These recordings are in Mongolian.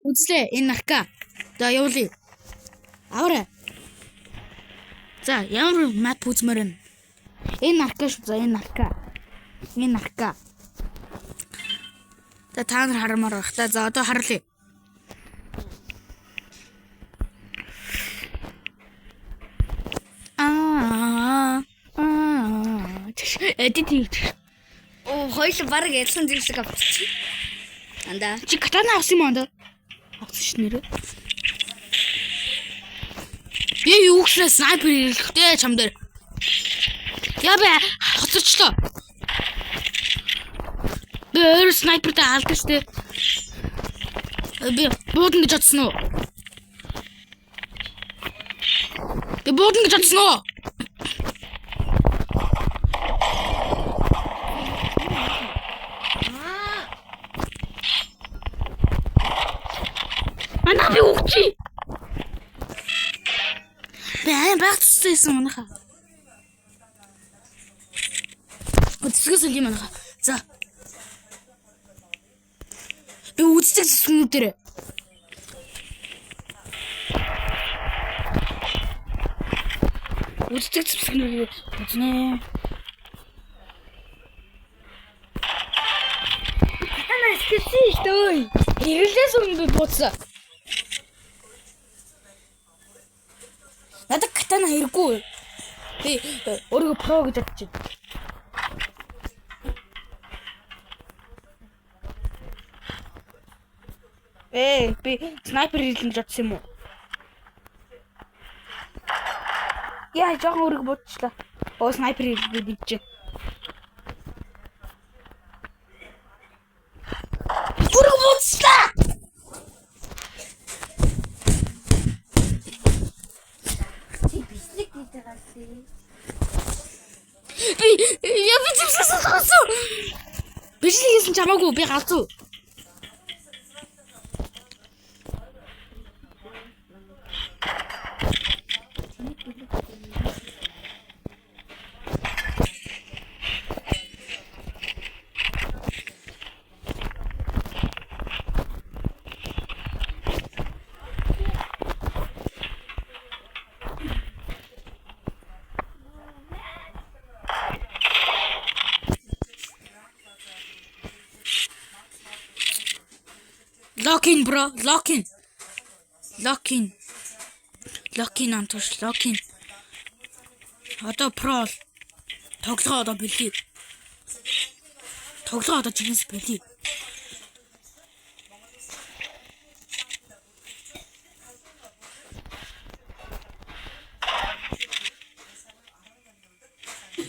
Үзлээ энэ нарка. За явуулъя. Аваарай. За ямар мап үзмээр байна. Энэ нарка шүү. За энэ нарка. Энэ нарка. За та нар харамаар байх та. За одоо харлаа. Эдит. Оо хоёул баг ялсан зэрэг авчих. Анда. Чи катана авсан юм анда? Авсан ш нэрээ. Би юу гэснээр снайпер ирэхтэй чам дээр. Яа бе хоцорчлоо. Би өөр снайпертэй алдаг штэ. Би буудна гэж бодсон уу? Би буудна гэж бодсон уу? Ана би үхчихье. Бෑ багцсан манайха. Өцгөөс л юм манайха. За. Би үздэг сүнүүдээр. Үздэг сүнүүдээр үзнэ. Ана скэси штой. Хэрэглээс өмнө бууцсан. Надад катана хэрэггүй. Би өөрийгөө про гэж бодчих. Би снайпер хэлэн бодсон юм уу? Яа, жоохон өөрийгөө бодчихлаа. Оо снайпер хэлбэ бич. Өөрийгөө бодчихлаа. Я бичсэн сонсоо. Бичлэгсэн чамаагүй би галзуу. Lock in bro, lock in. Lock in. Lock in антуш, lock in. Одоо pro. Тоглоо одоо бэлий. Тоглоо одоо жигнэс бэлий.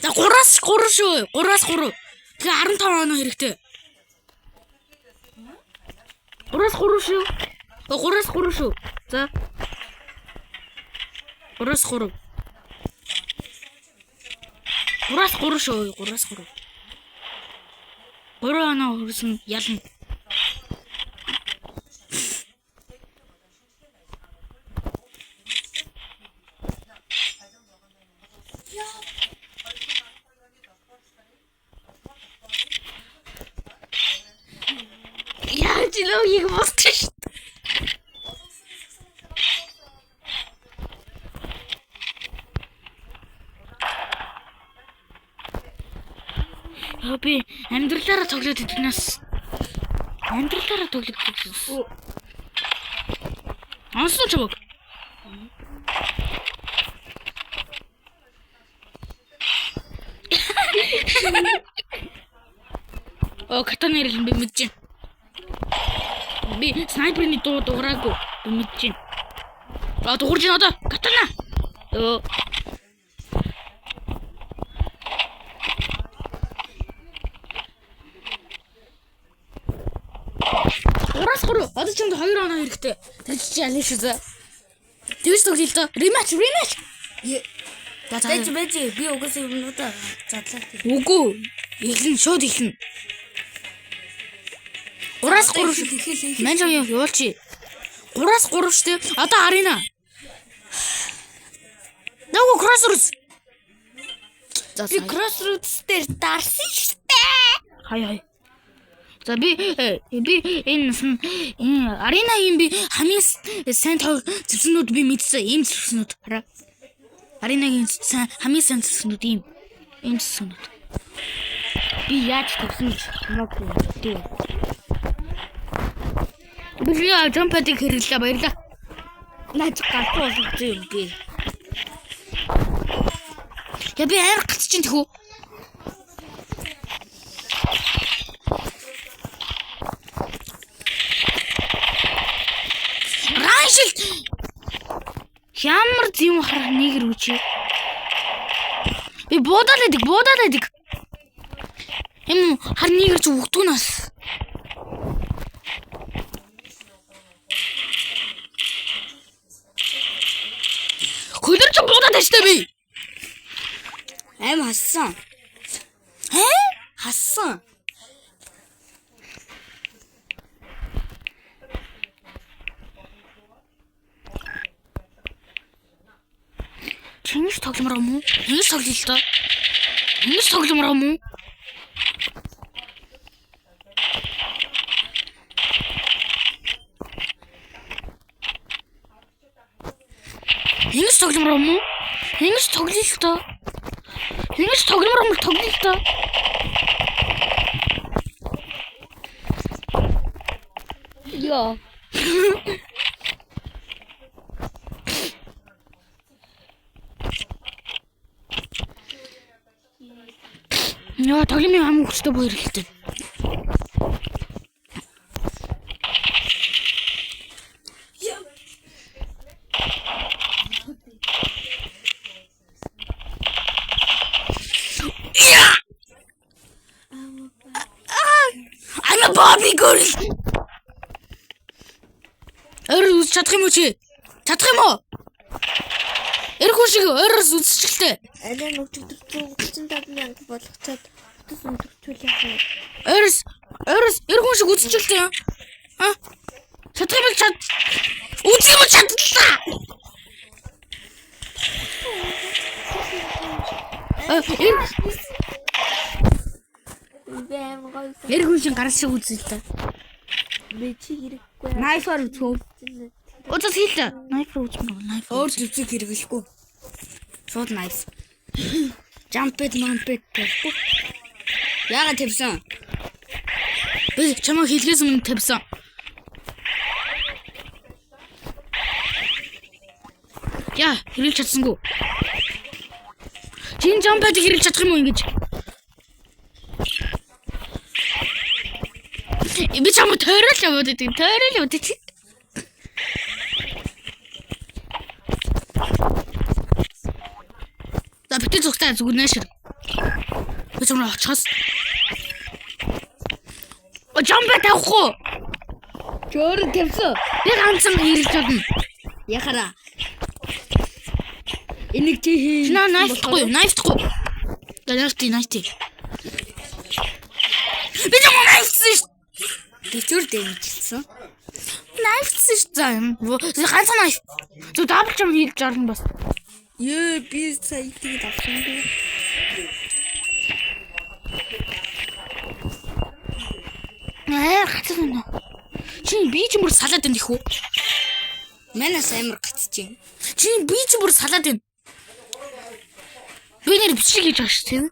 За 3-аас 3 шүү. 3-аас 3. Тэгээ 15 оноо хэрэгтэй. 3-аас 3 шүү. 3-аас 3 шүү. За. 3-аас 3. 3-аас 3 шүү. 3-аас 3. 3 оноо хүрсэн ялна. Яа, чилоо яг болчих. Би амьдралаараа тоглоод идэнээс амьдралаараа тоглоод идэнээс ансан ч баг. Катана ирэл би мэдэж байна. Би снайперний дуу дуураагүй би мэдэж байна. Дуурж байна одоо катана. Одоо ч юм 2 оноо хэрэгтэй. Тэр чи яа нэг шүү. Тэгж тоглоё л доо. Rematch. Бэж би угсаа юмнуудаа задлаа. Үгүй. Эхлэн шууд эхлэн. 3-аас 3 шүү. Мань жоо явуулчих. 3-аас 3 шүү. Одоо арена. Нөгөө crossroads. Би crossroads дээр дарсан шүү дээ. Хай. За би энэ аренагийн би хамгийн сайн цэцнүүд би мэдсэн ийм цэцнүүд хараа. Аренагийн хамгийн сайн цэцнүүд ийм цэцнүүд. Би яаж тавьсан гэж хамаагүй дээ. Би жампадыг хэрэглээ баярлаа. Наач галтгүй болсон юм би. Я би арга гацж чинь тэхүү. Райшил ямар зэм харах нэгэр үчи. Би буудаад байдаг. Эм хар нэгэр ч өгдгөнөөс. Хөлөрч буудаад ажтай би. Аим хассан. Хассан. Чингис тогломоор юм уу? Чингис тоглоё л доо. Чингис тогломоор юм уу? Чингис тогломоор юм уу? Чингис тоглоё л доо. Чингис тогломоор юм тоглоё л доо. Яа. Яа, тоглоомын хамгийн хүчтэй боо хэрэгтэй. I'm a Barbie girl. Эрс чадах юм уу чи? Чадах юм уу? Эрхүү шиг эрс үзчихлээ. Алаа нөгдөг 135,000 болгоцоод бүтэн төлөв. Эрс эрхүү шиг үзчихлээ. Чадах юм чад. Үзэх юм чадлаа. Эрхүү шиг гарч шиг үзээ л та. Би чи хэрэггүй. Найфаар үзв. Уцаас хийлээ. Найфаар үзмээ. Найфаар. Өөр зүвзэг хэрэглэхгүй. Шууд найс. Жампэд гэхгүй. Яагаад тавьсан? Би чамаа хэлгээс өмнө тавьсан. Яа, хэрэглэж чадсангүй. Чин жампэд хэрэглэж чадах юм уу ингэж? Би чамаа тойрол яваад идэв. За битээ зүгтээ зүгнэ шир. Би чамаа очихоос. Жампэд тавихгүй. Чөөр тавьсан. Би ганцхан хэрэглэж чадна. Яхара. Энийг чи хий. Найфтахгүй. Найфти. Би чамаа найфтсан шүү. Тэвчүүр дэмжсэн. Найфтсан шүү. За юм. Ганцхан найф. Зүг дабл чам хийж жарна бас. Ёо би сайтыг авсангүй. Гацсан. Чи би ч мөр салаад байна гэхүү. Манаас амар гацчихээн. Чи би ч бүр салаад байна. Би нэр бичлэг хийж байгаа шүү тийм.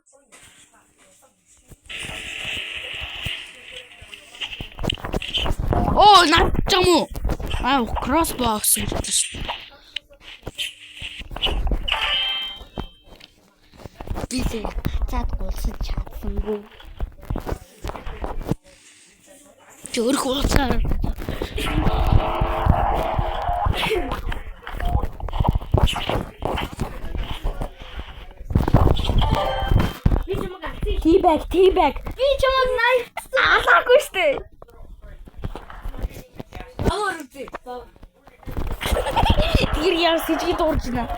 Оо, наачам уу? Crossbox гэж байна шүү. Би цаад гулсаж чадсангүй. Жөөрх уулцаа. Teabag. Би чамаг найфсан. Алаагүй штэ. Аваар үгүй. Тэр яа сэжиг дуурж байна.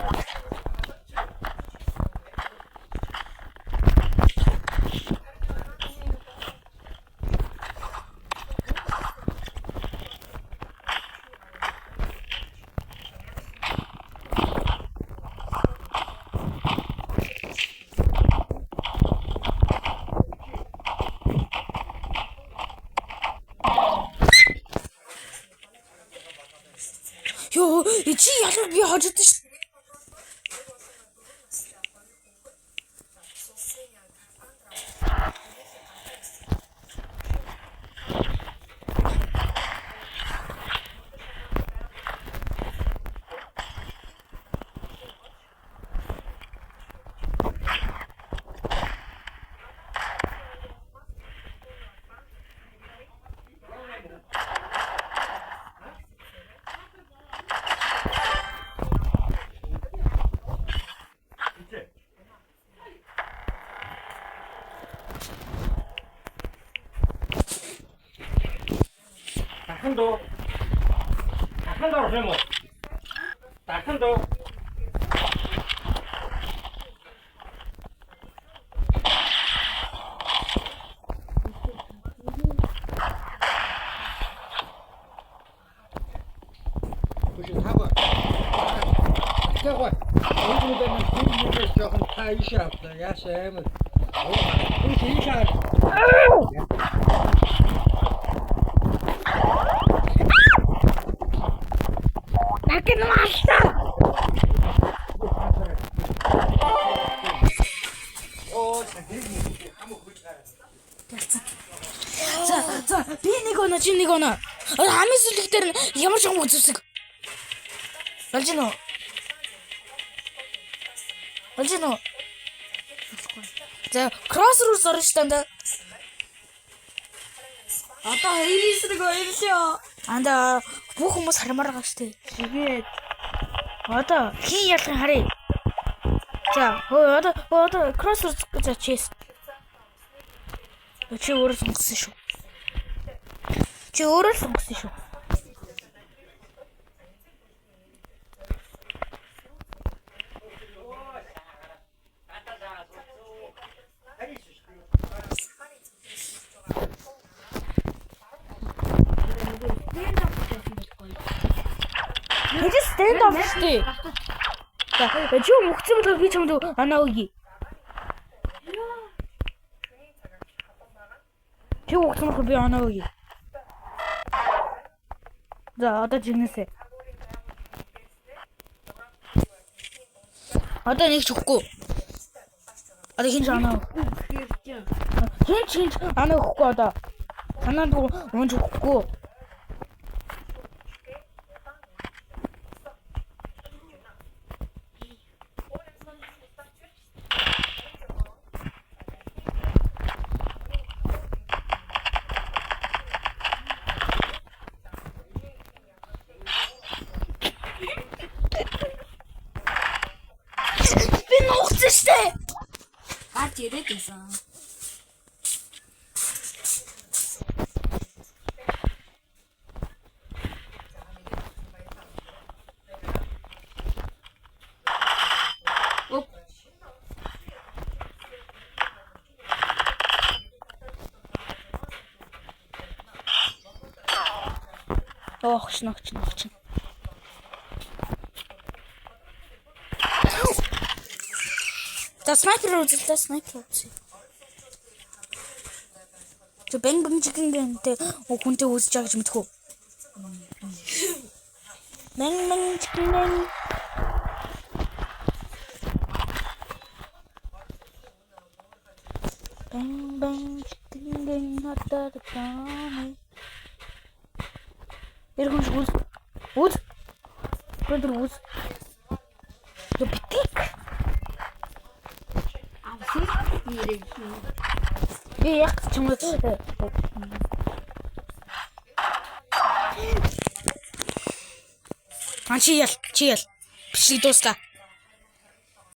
Ёо, чи ялах би хожод ш. Дахандуу. Даханд орох юм уу? Дахандуу. Бүшин хава. Тэгвэл энэ дээр нэг юм жоохон таашаа авлаа. Яашаа амар. Оо, энэ шийшаа. Нагин маашта. За, би нэг оноо, чи нэг оноо. Хамгийн сүлэг дээр нь ямар ч юм үзүсэг. Болж гинөө. Болж гинөө. За, кросс руу зорно штанда. Одоо хоёрыг ойлоо. Анда бүх хүмүүс хармаар байгаа штэ. Тэгээд одоо хин ялах харъя. За, одоо кросс руу за чест. Чи өөрөө сонгосон шүү. Чи өөрөө сонгосон шүү. Хэдий stand up штэ. За, чи мөхцөн бол би чамд анаа өгье. Чи мөхцөн бол би анаа өгье. За, одоо жинэсэ. Одоо нэг ч өгөхгүй. Одоо хин ч анаа. Хин ч анаа өгөхгүй одоо. Санаанд унж өгөхгүй. Би нухсан штэ. Гарч ирээд байсан. Ох, шнах. За снайпер үзье. Тэ бэнг чикен гэнтэй хүнтэй үзэж байгаа гэж мэдхүү. Бэнг чикен. Бэнг чикен хатад тань. Эргэн үз. Гүндэр үз. Yo битик. Би яг ч юм уу. Чи ял. Бичлэг дуусла.